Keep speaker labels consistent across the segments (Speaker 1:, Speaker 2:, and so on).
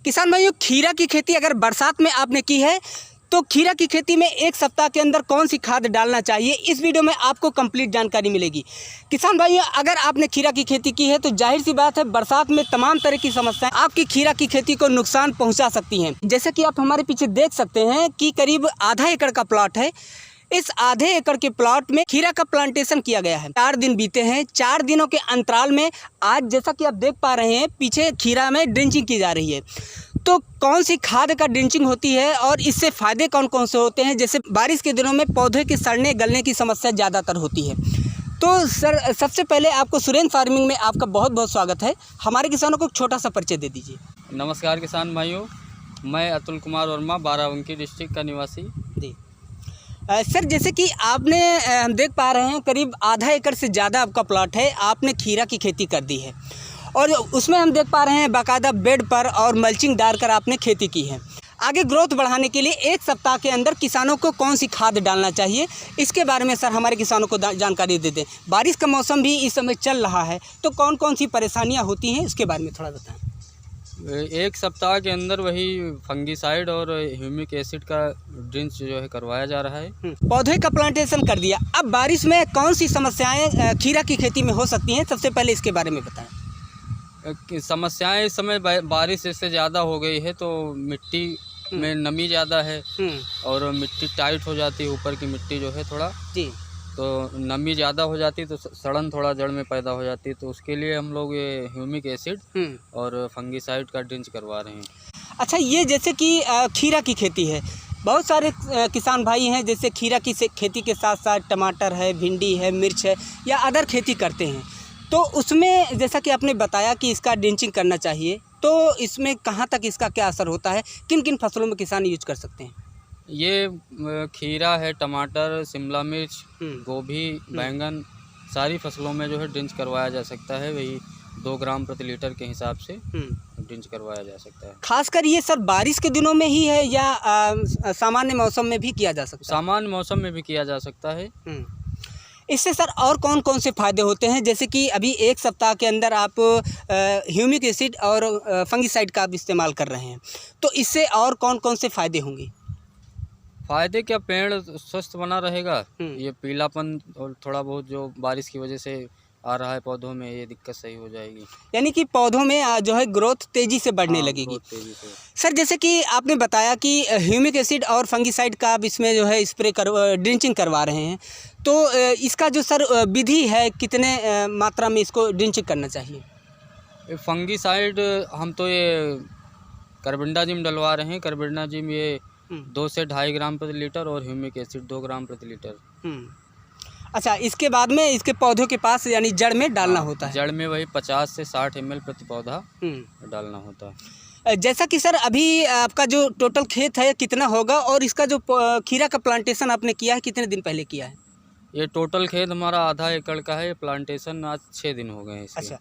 Speaker 1: किसान भाइयों, खीरा की खेती अगर बरसात में आपने की है तो खीरा की खेती में एक सप्ताह के अंदर कौन सी खाद डालना चाहिए, इस वीडियो में आपको कंप्लीट जानकारी मिलेगी। किसान भाइयों, अगर आपने खीरा की खेती की है तो जाहिर सी बात है बरसात में तमाम तरह की समस्याएं आपकी खीरा की खेती को नुकसान पहुंचा सकती हैं। जैसे कि आप हमारे पीछे देख सकते हैं कि करीब आधा एकड़ का प्लॉट है। इस आधे एकड़ के प्लॉट में खीरा का प्लांटेशन किया गया है। 4 दिन बीते हैं। 4 दिनों के अंतराल में आज जैसा कि आप देख पा रहे हैं पीछे खीरा में ड्रिंचिंग की जा रही है। तो कौन सी खाद का ड्रिंचिंग होती है और इससे फ़ायदे कौन कौन से होते हैं? जैसे बारिश के दिनों में पौधे के सड़ने गलने की समस्या ज़्यादातर होती है। तो सर, सबसे पहले आपको सुरेंद्र फार्मिंग में आपका बहुत बहुत स्वागत है। हमारे किसानों को एक छोटा सा परिचय दे दीजिए।
Speaker 2: नमस्कार किसान भाइयों, मैं अतुल कुमार वर्मा, बाराबंकी डिस्ट्रिक्ट का निवासी।
Speaker 1: जी सर, जैसे कि आपने हम देख पा रहे हैं करीब आधा एकड़ से ज़्यादा आपका प्लॉट है, आपने खीरा की खेती कर दी है और उसमें हम देख पा रहे हैं बाकायदा बेड पर और मल्चिंग डालकर आपने खेती की है। आगे ग्रोथ बढ़ाने के लिए एक सप्ताह के अंदर किसानों को कौन सी खाद डालना चाहिए, इसके बारे में सर हमारे किसानों को जानकारी दे दें। बारिश का मौसम भी इस समय चल रहा है तो कौन कौन सी परेशानियाँ होती हैं, इसके बारे में थोड़ा बताएँ।
Speaker 2: एक सप्ताह के अंदर वही फंगीसाइड और ह्यूमिक एसिड का ड्रिंच जो है करवाया जा रहा है।
Speaker 1: पौधे का प्लांटेशन कर दिया, अब बारिश में कौन सी समस्याएं खीरा की खेती में हो सकती हैं, सबसे पहले इसके बारे में बताएं।
Speaker 2: समस्याएं इस समय बारिश से ज़्यादा हो गई है तो मिट्टी में नमी ज़्यादा है और मिट्टी टाइट हो जाती है। ऊपर की मिट्टी जो है थोड़ा जी, तो नमी ज़्यादा हो जाती है तो सड़न थोड़ा जड़ में पैदा हो जाती है। तो उसके लिए हम लोग ये ह्यूमिक एसिड और फंगीसाइड का ड्रिंच करवा रहे हैं।
Speaker 1: अच्छा, ये जैसे कि खीरा की खेती है, बहुत सारे किसान भाई हैं जैसे खीरा की खेती के साथ साथ टमाटर है, भिंडी है, मिर्च है या अदर खेती करते हैं। तो उसमें जैसा कि आपने बताया कि इसका ड्रिंचिंग करना चाहिए, तो इसमें कहाँ तक इसका क्या असर होता है, किन किन फसलों में किसान यूज कर सकते हैं?
Speaker 2: ये खीरा है, टमाटर, शिमला मिर्च, गोभी, बैंगन, सारी फसलों में जो है ड्रिंच करवाया जा सकता है। वही 2 ग्राम प्रति लीटर के हिसाब से ड्रिंच करवाया जा सकता है।
Speaker 1: खासकर ये सर बारिश के दिनों में ही है या सामान्य मौसम में भी किया जा सकता है?
Speaker 2: सामान्य मौसम में भी किया जा सकता है।
Speaker 1: इससे सर और कौन कौन से फ़ायदे होते हैं? जैसे कि अभी एक सप्ताह के अंदर आप ह्यूमिक एसिड और फंगीसाइड का आप इस्तेमाल कर रहे हैं, तो इससे और कौन कौन से फ़ायदे होंगे?
Speaker 2: फ़ायदे क्या, पेड़ स्वस्थ बना रहेगा। ये पीलापन और थोड़ा बहुत जो बारिश की वजह से आ रहा है पौधों में, ये दिक्कत सही हो जाएगी।
Speaker 1: यानी कि पौधों में जो है ग्रोथ तेज़ी से बढ़ने लगेगी।
Speaker 2: तेज़ी से।
Speaker 1: सर, जैसे कि आपने बताया कि ह्यूमिक एसिड और फंगीसाइड का आप इसमें जो है ड्रिंचिंग करवा रहे हैं, तो इसका जो सर विधि है, कितने मात्रा में इसको ड्रिंचिंग करना चाहिए?
Speaker 2: फंगीसाइड हम तो ये कार्बेंडाजिम डलवा रहे हैं। कार्बेंडाजिम ये 2 से 2.5 ग्राम प्रति लीटर और ह्यूमिक एसिड 2 ग्राम प्रति लीटर।
Speaker 1: अच्छा, इसके बाद में इसके पौधों के पास यानी जड़ में डालना होता है?
Speaker 2: जड़ में वही 50 से 60 ml प्रति पौधा डालना होता है।
Speaker 1: जैसा कि सर अभी आपका जो टोटल खेत है कितना होगा और इसका जो खीरा का प्लांटेशन आपने किया है कितने दिन पहले किया है?
Speaker 2: ये टोटल खेत हमारा आधा एकड़ का है। प्लांटेशन आज 6 दिन हो गए हैं इसके।
Speaker 1: अच्छा,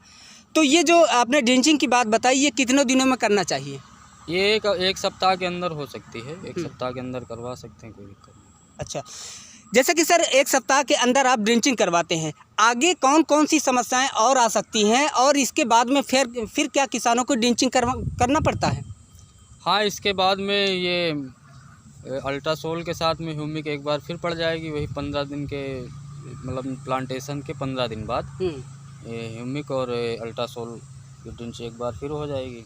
Speaker 1: तो ये जो आपने ड्रिंचिंग की बात बताई, ये कितने दिनों में करना चाहिए?
Speaker 2: ये एक सप्ताह के अंदर हो सकती है। एक सप्ताह के अंदर करवा सकते हैं, कोई दिक्कत नहीं।
Speaker 1: अच्छा, जैसे कि सर एक सप्ताह के अंदर आप ड्रिंचिंग करवाते हैं, आगे कौन कौन सी समस्याएं और आ सकती हैं और इसके बाद में फिर क्या किसानों को ड्रिंचिंग करना पड़ता है?
Speaker 2: हाँ, इसके बाद में ये अल्ट्रासोल के साथ में ह्यूमिक एक बार फिर पड़ जाएगी। वही 15 दिन के, मतलब प्लांटेशन के 15 दिन बाद ये ह्यूमिक और अल्ट्रासोल की ड्रिंच एक बार फिर हो जाएगी।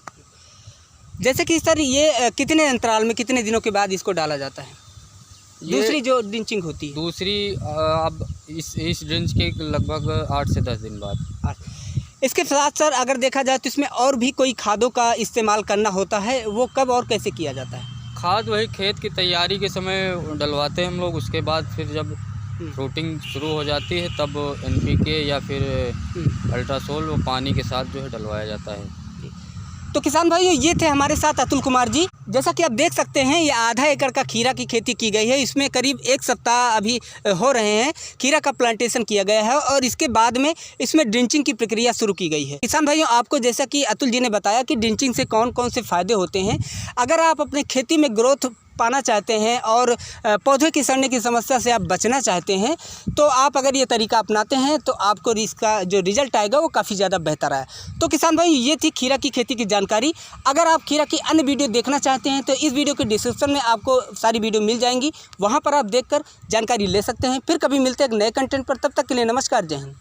Speaker 1: जैसे कि सर ये कितने अंतराल में, कितने दिनों के बाद इसको डाला जाता है, दूसरी जो ड्रिंचिंग होती है?
Speaker 2: दूसरी अब इस ड्रिंच के लगभग 8 से 10 दिन बाद।
Speaker 1: इसके साथ सर अगर देखा जाए तो इसमें और भी कोई खादों का इस्तेमाल करना होता है, वो कब और कैसे किया जाता है?
Speaker 2: खाद वही खेत की तैयारी के समय डलवाते हैं हम लोग। उसके बाद फिर जब फ्रूटिंग शुरू हो जाती है तब NPK या फिर अल्ट्रासोल वो पानी के साथ जो है डलवाया जाता है।
Speaker 1: तो किसान भाइयों, ये थे हमारे साथ अतुल कुमार जी। जैसा कि आप देख सकते हैं ये आधा एकड़ का खीरा की खेती की गई है। इसमें करीब एक सप्ताह अभी हो रहे हैं, खीरा का प्लांटेशन किया गया है और इसके बाद में इसमें ड्रिंचिंग की प्रक्रिया शुरू की गई है। किसान भाइयों, आपको जैसा कि अतुल जी ने बताया कि ड्रिंचिंग से कौन कौन से फ़ायदे होते हैं, अगर आप अपने खेती में ग्रोथ पाना चाहते हैं और पौधे की सड़ने की समस्या से आप बचना चाहते हैं, तो आप अगर ये तरीका अपनाते हैं तो आपको इसका जो रिज़ल्ट आएगा वो काफ़ी ज़्यादा बेहतर है। तो किसान भाई, ये थी खीरा की खेती की जानकारी। अगर आप खीरा की अन्य वीडियो देखना चाहते हैं तो इस वीडियो के डिस्क्रिप्शन में आपको सारी वीडियो मिल जाएंगी, वहाँ पर आप देखकर जानकारी ले सकते हैं। फिर कभी मिलते हैं एक नए कंटेंट पर, तब तक के लिए नमस्कार, जय हिंद।